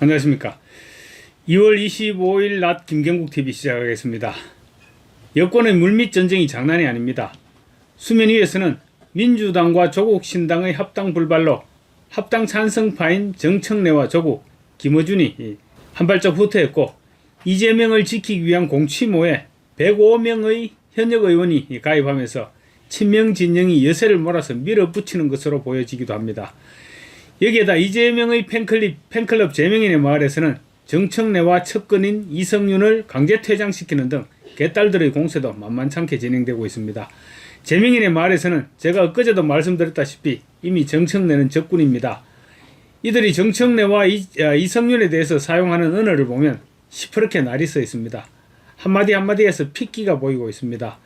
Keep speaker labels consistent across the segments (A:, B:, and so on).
A: 안녕하십니까. 2월 25일 낮 김경국TV 시작하겠습니다. 여권의 물밑 전쟁이 장난이 아닙니다. 수면 위에서는 민주당과 조국신당의 합당 불발로 합당 찬성파인 정청래와 조국, 김어준이 한 발짝 후퇴했고, 이재명을 지키기 위한 공치모에 105명의 현역 의원이 가입하면서 친명 진영이 여세를 몰아서 밀어붙이는 것으로 보여지기도 합니다. 여기에다 이재명의 팬클럽 제명인의 마을에서는 정청래와 척근인 이성윤을 강제 퇴장시키는 등 개딸들의 공세도 만만찮게 진행되고 있습니다. 제명인의 마을에서는 제가 엊그제도 말씀드렸다시피 이미 정청래는 적군입니다. 이들이 정청래와 이성윤에 대해서 사용하는 언어를 보면 시퍼렇게 날이 서 있습니다. 한마디 한마디에서 핏기가 보이고 있습니다.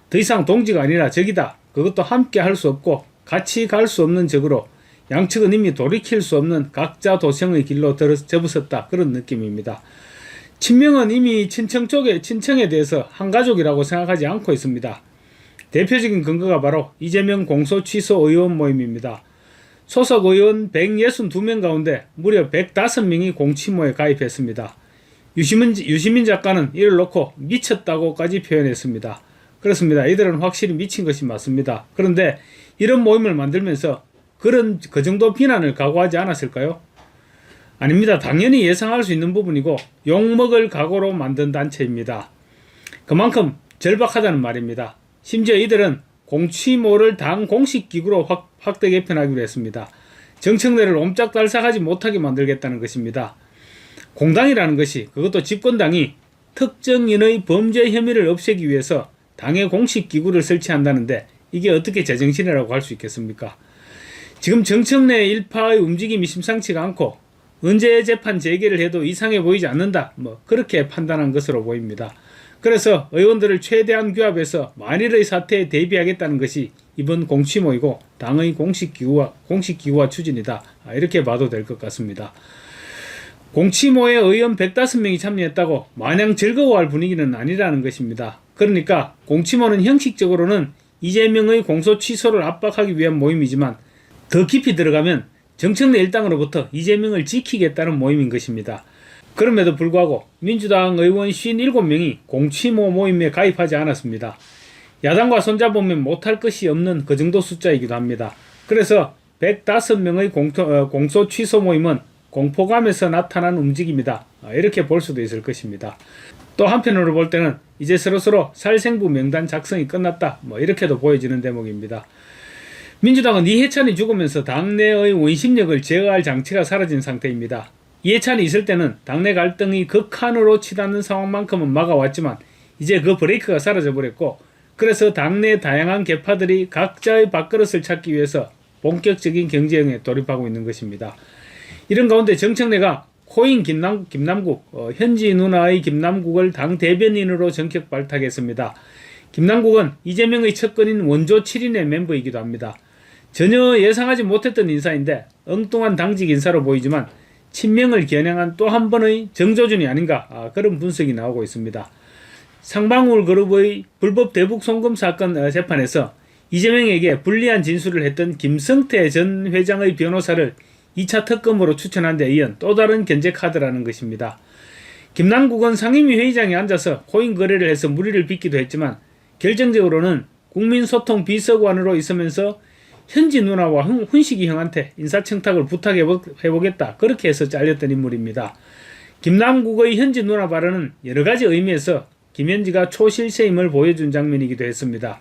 A: 더 이상 동지가 아니라 적이다. 그것도 함께 할 수 없고 같이 갈 수 없는 적으로 양측은 이미 돌이킬 수 없는 각자 도생의 길로 접어섰다. 그런 느낌입니다. 친명은 이미 친청에 대해서 한 가족이라고 생각하지 않고 있습니다. 대표적인 근거가 바로 이재명 공소 취소 의원 모임입니다. 소속 의원 162명 가운데 무려 105명이 공치모에 가입했습니다. 유시민 작가는 이를 놓고 미쳤다고까지 표현했습니다. 그렇습니다. 이들은 확실히 미친 것이 맞습니다. 그런데 이런 모임을 만들면서 그 정도 비난을 각오하지 않았을까요? 아닙니다. 당연히 예상할 수 있는 부분이고 욕먹을 각오로 만든 단체입니다. 그만큼 절박하다는 말입니다. 심지어 이들은 공치모를 당 공식 기구로 확대 개편하기로 했습니다. 정청래를 옴짝달싹하지 못하게 만들겠다는 것입니다. 공당이라는 것이, 그것도 집권당이 특정인의 범죄 혐의를 없애기 위해서 당의 공식 기구를 설치한다는데 이게 어떻게 제정신이라고 할 수 있겠습니까? 지금 정청래 일파의 움직임이 심상치가 않고 언제 재판 재개를 해도 이상해 보이지 않는다, 그렇게 판단한 것으로 보입니다. 그래서 의원들을 최대한 규합해서 만일의 사태에 대비하겠다는 것이 이번 공치모이고 당의 공식 기구와 추진이다, 이렇게 봐도 될 것 같습니다. 공치모에 의원 105명이 참여했다고 마냥 즐거워할 분위기는 아니라는 것입니다. 그러니까 공치모는 형식적으로는 이재명의 공소 취소를 압박하기 위한 모임이지만 더 깊이 들어가면 정청래 일당으로부터 이재명을 지키겠다는 모임인 것입니다. 그럼에도 불구하고 민주당 의원 57명이 공치모 모임에 가입하지 않았습니다. 야당과 손잡으면 못할 것이 없는 그 정도 숫자이기도 합니다. 그래서 105명의 공소 취소 모임은 공포감에서 나타난 움직임이다, 이렇게 볼 수도 있을 것입니다. 또 한편으로 볼 때는 이제 서로서로 살생부 명단 작성이 끝났다, 이렇게도 보여지는 대목입니다. 민주당은 이해찬이 죽으면서 당내의 원심력을 제어할 장치가 사라진 상태입니다. 이해찬이 있을 때는 당내 갈등이 극한으로 치닫는 상황만큼은 막아왔지만 이제 그 브레이크가 사라져버렸고, 그래서 당내 다양한 계파들이 각자의 밥그릇을 찾기 위해서 본격적인 경쟁에 돌입하고 있는 것입니다. 이런 가운데 정청래가 코인 김남국, 현지 누나의 김남국을 당 대변인으로 전격 발탁했습니다. 김남국은 이재명의 척근인 원조 7인의 멤버이기도 합니다. 전혀 예상하지 못했던 인사인데 엉뚱한 당직 인사로 보이지만 친명을 겨냥한 또 한 번의 정조준이 아닌가, 그런 분석이 나오고 있습니다. 상방울 그룹의 불법 대북 송금 사건 재판에서 이재명에게 불리한 진술을 했던 김성태 전 회장의 변호사를 2차 특검으로 추천한 데 이은 또 다른 견제 카드라는 것입니다. 김남국은 상임위 회의장에 앉아서 코인 거래를 해서 물의를 빚기도 했지만 결정적으로는 국민소통 비서관으로 있으면서 현지 누나와 훈식이 형한테 인사청탁을 부탁해보겠다, 그렇게 해서 잘렸던 인물입니다. 김남국의 현지 누나 발언은 여러가지 의미에서 김현지가 초실세임을 보여준 장면이기도 했습니다.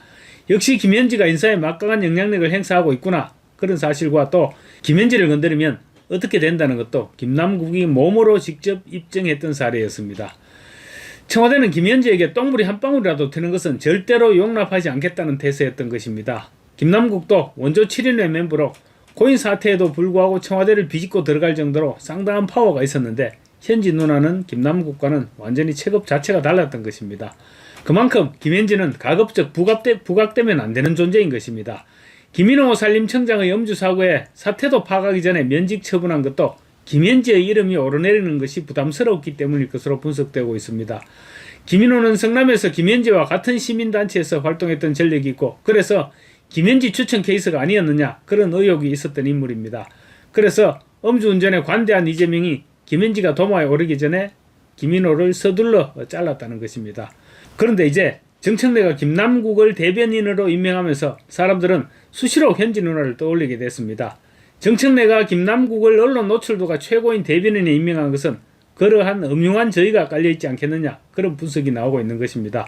A: 역시 김현지가 인사에 막강한 영향력을 행사하고 있구나, 그런 사실과 또 김현지를 건드리면 어떻게 된다는 것도 김남국이 몸으로 직접 입증했던 사례였습니다. 청와대는 김현지에게 똥물이 한 방울이라도 튀는 것은 절대로 용납하지 않겠다는 태세였던 것입니다. 김남국도 원조 7인의 멤버로 코인 사태에도 불구하고 청와대를 비집고 들어갈 정도로 상당한 파워가 있었는데 현지 누나는 김남국과는 완전히 체급 자체가 달랐던 것입니다. 그만큼 김현지는 가급적 부각되면 안 되는 존재인 것입니다. 김인호 산림청장의 음주 사고에 사태도 파악하기 전에 면직 처분한 것도 김현지의 이름이 오르내리는 것이 부담스러웠기 때문일 것으로 분석되고 있습니다. 김인호는 성남에서 김현지와 같은 시민단체에서 활동했던 전력이 있고, 그래서 김현지 추천 케이스가 아니었느냐, 그런 의혹이 있었던 인물입니다. 그래서 음주운전에 관대한 이재명이 김현지가 도마에 오르기 전에 김인호를 서둘러 잘랐다는 것입니다. 그런데 이제 정청래가 김남국을 대변인으로 임명하면서 사람들은 수시로 현지 누나를 떠올리게 됐습니다. 정청래가 김남국을 언론 노출도가 최고인 대변인에 임명한 것은 그러한 음흉한 저희가 깔려있지 않겠느냐, 그런 분석이 나오고 있는 것입니다.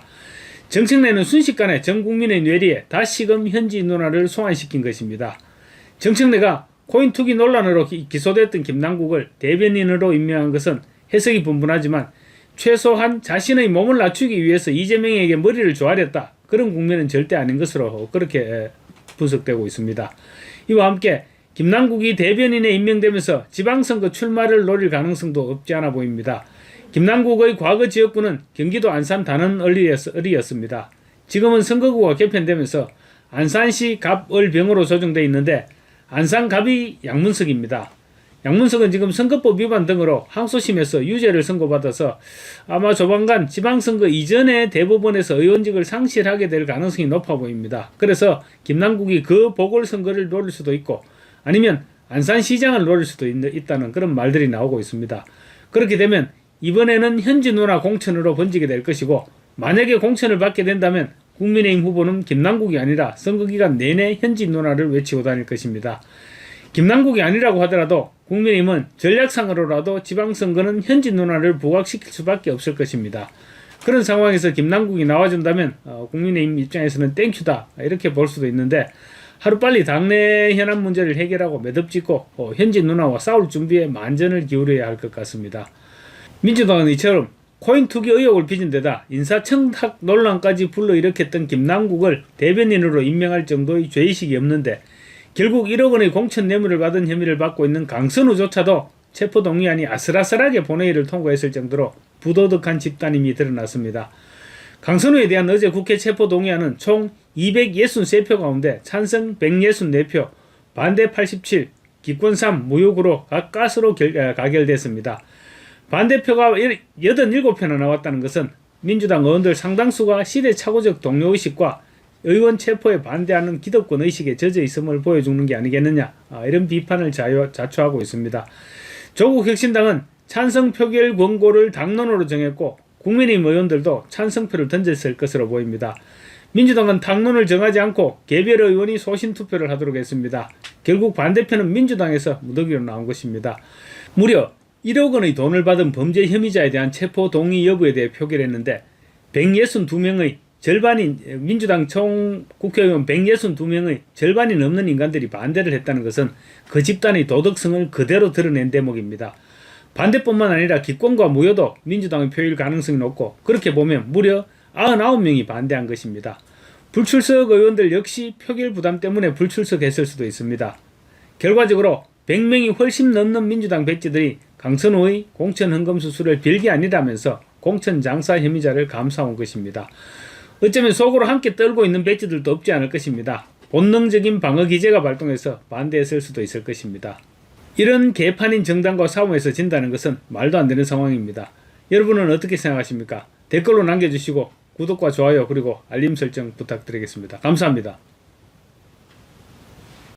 A: 정청래는 순식간에 전 국민의 뇌리에 다시금 현지 누나를 소환시킨 것입니다. 정청래가 코인 투기 논란으로 기소됐던 김남국을 대변인으로 임명한 것은 해석이 분분하지만 최소한 자신의 몸을 낮추기 위해서 이재명에게 머리를 조아렸다, 그런 국면은 절대 아닌 것으로 그렇게 분석되고 있습니다. 이와 함께 김남국이 대변인에 임명되면서 지방선거 출마를 노릴 가능성도 없지 않아 보입니다. 김남국의 과거 지역구는 경기도 안산 단원을이었습니다. 지금은 선거구가 개편되면서 안산시 갑을병으로 조정되어 있는데 안산갑이 양문석입니다. 양문석은 지금 선거법 위반 등으로 항소심에서 유죄를 선고받아서 아마 조만간 지방선거 이전에 대법원에서 의원직을 상실하게 될 가능성이 높아 보입니다. 그래서 김남국이 그 보궐선거를 노릴 수도 있고 아니면 안산시장을 노릴 수도 있다는 그런 말들이 나오고 있습니다. 그렇게 되면 이번에는 현지 누나 공천으로 번지게 될 것이고, 만약에 공천을 받게 된다면 국민의힘 후보는 김남국이 아니라 선거기간 내내 현지 누나를 외치고 다닐 것입니다. 김남국이 아니라고 하더라도 국민의힘은 전략상으로라도 지방선거는 현지 누나를 부각시킬 수밖에 없을 것입니다. 그런 상황에서 김남국이 나와준다면 국민의힘 입장에서는 땡큐다, 이렇게 볼 수도 있는데, 하루빨리 당내 현안 문제를 해결하고 매듭짓고 현지 누나와 싸울 준비에 만전을 기울여야 할 것 같습니다. 민주당은 이처럼 코인 투기 의혹을 빚은 데다 인사청탁 논란까지 불러일으켰던 김남국을 대변인으로 임명할 정도의 죄의식이 없는데, 결국 1억 원의 공천 뇌물을 받은 혐의를 받고 있는 강선우조차도 체포동의안이 아슬아슬하게 본회의를 통과했을 정도로 부도덕한 집단임이 드러났습니다. 강선우에 대한 어제 국회 체포동의안은 총 263표 가운데 찬성 164표, 반대 87, 기권 3, 무효구로 가까스로 가결됐습니다. 반대표가 87표나 나왔다는 것은 민주당 의원들 상당수가 시대착오적 동료의식과 의원 체포에 반대하는 기득권 의식에 젖어 있음을 보여주는 게 아니겠느냐, 이런 비판을 자초하고 있습니다. 조국 혁신당은 찬성 표결 권고를 당론으로 정했고 국민의힘 의원들도 찬성표를 던졌을 것으로 보입니다. 민주당은 당론을 정하지 않고 개별 의원이 소신투표를 하도록 했습니다. 결국 반대표는 민주당에서 무더기로 나온 것입니다. 무려 1억 원의 돈을 받은 범죄 혐의자에 대한 체포 동의 여부에 대해 표결했는데 162명의 절반인 민주당 총 국회의원 162명의 절반이 넘는 인간들이 반대를 했다는 것은 그 집단의 도덕성을 그대로 드러낸 대목입니다. 반대뿐만 아니라 기권과 무효도 민주당의 표일 가능성이 높고, 그렇게 보면 무려 99명이 반대한 것입니다. 불출석 의원들 역시 표결 부담 때문에 불출석했을 수도 있습니다. 결과적으로 100명이 훨씬 넘는 민주당 배지들이 강선우의 공천 헌금 수수를 별게 아니라면서 공천 장사 혐의자를 감싸온 것입니다. 어쩌면 속으로 함께 떨고 있는 배지들도 없지 않을 것입니다. 본능적인 방어 기제가 발동해서 반대했을 수도 있을 것입니다. 이런 개판인 정당과 싸움에서 진다는 것은 말도 안 되는 상황입니다. 여러분은 어떻게 생각하십니까? 댓글로 남겨주시고 구독과 좋아요 그리고 알림 설정 부탁드리겠습니다. 감사합니다.